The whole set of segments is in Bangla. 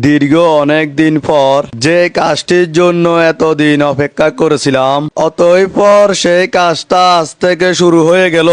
দীর্ঘ অনেক দিন পর যে কাজটির জন্য এতদিন অপেক্ষা করেছিলাম, অতঃপর সেই কাজটা আজ থেকে শুরু হয়ে গেল।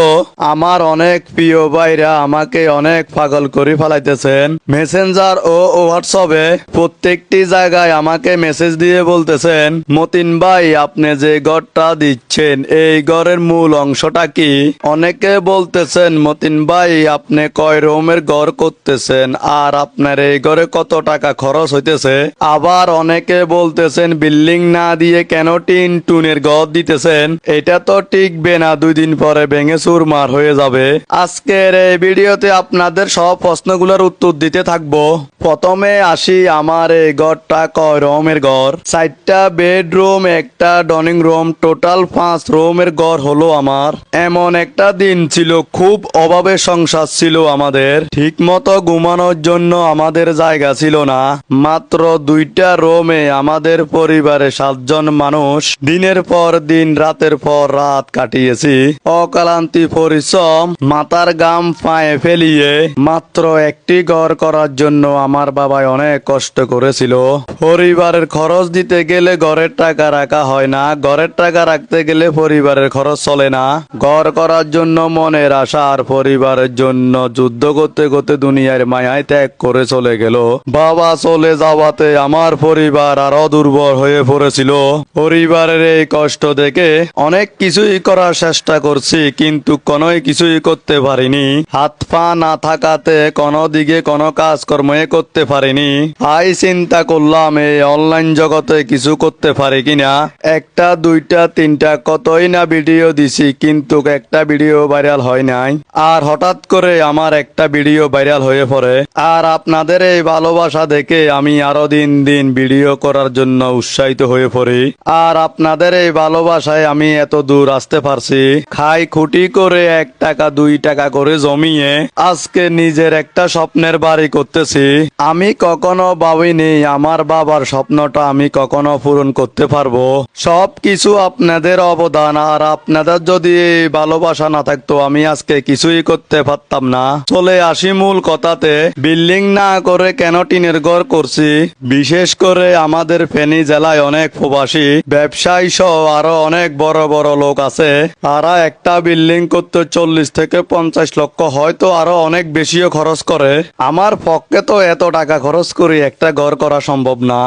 আমার অনেক প্রিয় ভাইরা আমাকে অনেক পাগল করে ফেলাইতেছেন। মেসেঞ্জার ও হোয়াটসঅ্যাপে প্রত্যেকটি জায়গায় আমাকে মেসেজ দিয়ে বলতেছেন, মতিন ভাই আপনি যে ঘরটা দিচ্ছেন এই ঘরের মূল অংশটা কি? অনেকে বলতেছেন, মতিন ভাই আপনি কয় রুমের ঘর করতেছেন আর আপনার এই ঘরে কত টাকা খরচ হইতেছে? আবার অনেকে বলতেছেন বিল্ডিং না দিয়ে কেন টিন টুনের ঘর দিতেছেন? এটা তো টিকবে না, 2 দিন পরে ভেঙে চুরমার হয়ে যাবে। আজকের এই ভিডিওতে আপনাদের সব প্রশ্নগুলোর উত্তর দিতে থাকবো। প্রথমে আসি, আমার এই ঘরটা কয় রুমের ঘর? 4টা বেডরুম, একটা ডাইনিং রুম, টোটাল 5 রুমের ঘর হলো আমার। এমন একটা দিন ছিল, খুব অভাবে সংসার ছিল আমাদের। ঠিক মতো ঘুমানোর জন্য আমাদের জায়গা ছিল না। মাত্র 2টা রুমে আমাদের পরিবারে 7 জন মানুষ দিনের পর দিন রাতের পর রাত কাটিয়েছি। অক্লান্তি পরিশ্রম, মাথার ঘাম পায়ে ফেলিয়ে মাত্র একটি ঘর করার জন্য আমার বাবা অনেক কষ্ট করেছিল। পরিবারের খরচ দিতে গেলে ঘরের টাকা রাখা হয় না, ঘরের টাকা রাখতে গেলে পরিবারের খরচ চলে না। ঘর করার জন্য মনের আশা আর পরিবারের জন্য যুদ্ধ করতে করতে দুনিয়ার মায়ায় ত্যাগ করে চলে গেল। বাবা চলে যাওয়াতে আমার পরিবার আরো দুর্বল হয়ে পড়েছিল। পরিবারের এই কষ্ট দেখে অনেক কিছুই করার চেষ্টা করছি, কিন্তু কোনোই কিছুই করতে পারিনি। হাত পা না থাকাতে কোনো দিকে কোনো কাজকর্মই করতে পারিনি। চিন্তা করলাম এই অনলাইন জগতে কিছু করতে পারি কিনা। 1টা 2টা 3টা কতই না ভিডিও দিছি, কিন্তু একটা ভিডিও ভাইরাল হয় নাই। আর হঠাৎ করে আমার একটা ভিডিও ভাইরাল হয়ে পড়ে। আর আপনাদের এই ভালোবাসা দেখে আমি আরো দিন দিন ভিডিও করার জন্য উৎসাহিত হয়ে পড়ি। আর আপনাদের এই ভালোবাসায় আমি এত দূর আসতে পারছি। খাই খুঁটি করে 1 টাকা 2 টাকা করে জমিয়ে আজকে নিজের একটা স্বপ্নের বাড়ি করতেছি। আমি কখনো ভাবিনি আমার বাবার স্বপ্নটা আমি কখনো পূরণ করতে পারবো। সব কিছু আপনাদের অবদান, আর আপনাদের যদি এই ভালোবাসা না থাকতো আমি আজকে কিছুই করতে পারতাম না। চলে আসি মূল কথাতে। বিল্ডিং না করে কেন টিনের ঘর করছি? বিশেষ করে আমাদের ফেনী জেলায় অনেক প্রবাসী ব্যবসায়ী সহ আরো অনেক বড় বড় লোক আছে। তারা একটা বিল্ডিং করতে 40 থেকে 50 লক্ষ, হয়তো আরো অনেক বেশিও খরচ করে। আমার পক্ষে তো এত টাকা খরচ করে একটা ঘর করা সম্ভব না।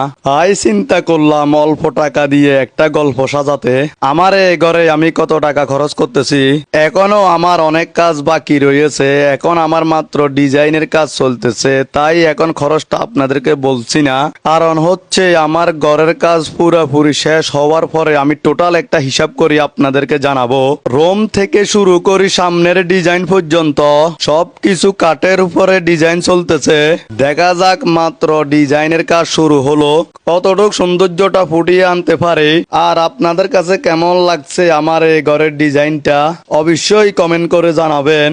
চিন্তা করলাম অল্প টাকা দিয়ে একটা গল্প সাজাতে। আমার এই ঘরে আমি কত টাকা খরচ করতেছি। এখনো আমার অনেক কাজ বাকি রয়েছে। এখন আমার মাত্র ডিজাইনের কাজ চলতেছে, তাই এখন খরচটা আপনাদেরকে বলছি না। কারণ হচ্ছে আমার ঘরের কাজ পুরোপুরি শেষ হওয়ার পরে আমি টোটাল একটা হিসাব করি আপনাদেরকে জানাবো। রুম থেকে শুরু করি সামনের ডিজাইন পর্যন্ত সবকিছু কাঠের উপরে ডিজাইন চলতেছে। দেখা যাক, মাত্র ডিজাইনের কাজ শুরু হলো, কতটুকু সৌন্দর্যটা ফুটিয়ে আনতে পারে। আর আপনাদের কাছে কেমন লাগছে আমার এই ঘরের ডিজাইনটা অবশ্যই কমেন্ট করে জানাবেন।